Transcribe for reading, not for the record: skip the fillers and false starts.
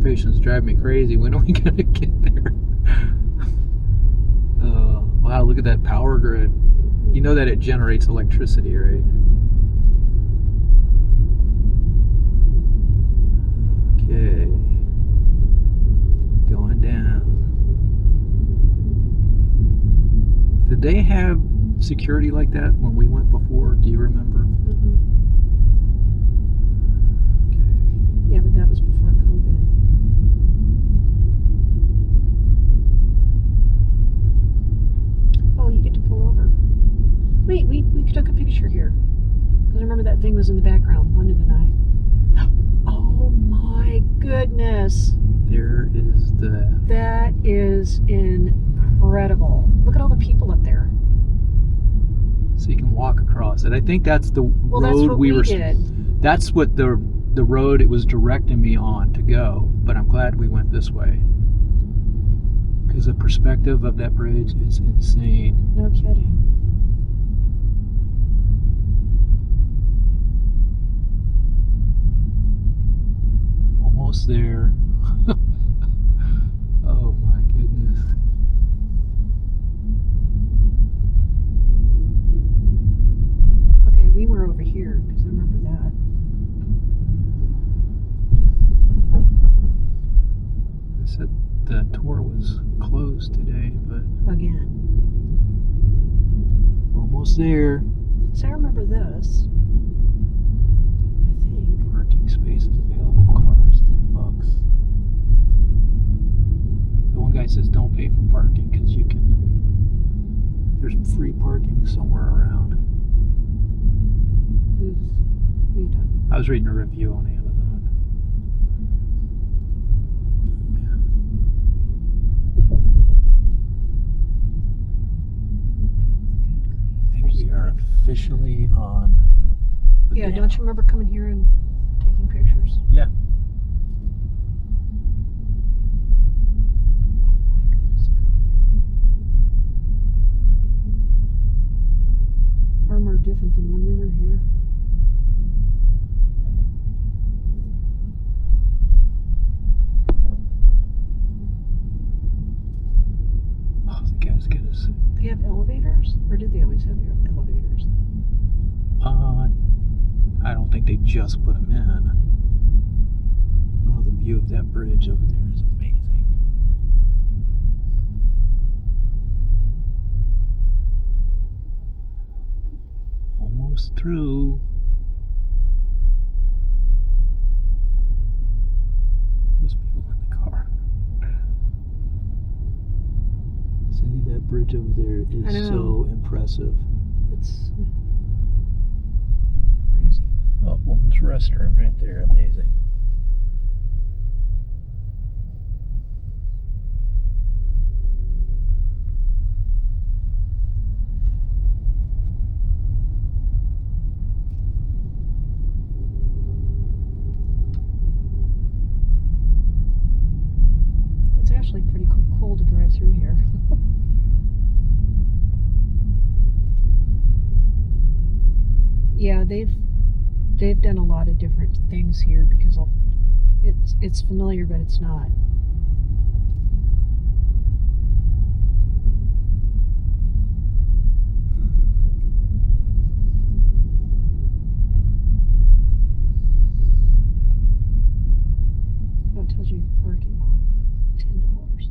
occupations drive me crazy. When are we gonna get there? Wow, look at that power grid. You know that it generates electricity, right? Okay. Going down. Did they have security like that when we went before? Do you remember? Okay. Yeah, but that was before COVID. Oh, you get to pull over. Wait, we took a picture here. Because I remember that thing was in the background, London and I. Oh my goodness. There is That is incredible. Look at all the people up there. So you can walk across it. I think that's the road that's what we did. That's what the road it was directing me on to go. But I'm glad we went this way. Because the perspective of that bridge is insane. No kidding. Almost there. Oh my goodness. Okay, we were over here because I remember that. I said the tour was closed today, but Again. almost there. So I remember this. I think. Parking spaces available. Cars, $10. The one guy says don't pay for parking because you can. There's free parking somewhere around. Who are you talking? I was reading a review on Amazon. I think we are officially on. The Yeah, dam. don't you remember coming here and taking pictures? Yeah. Oh my goodness. Far more different than when we were here. Oh, the guy's got us. They have elevators? Or did they always have elevators? I don't think they just put them in. Well, the view of that bridge over there is amazing. Almost through. There's people in the car. Cindy, that bridge over there I is know. so impressive. It's crazy. Oh, woman's restroom right there. Amazing. It's actually pretty cool to drive through here. Yeah, they've done a lot of different things here because it's familiar, but it's not. Oh, it tells you parking lot, $10.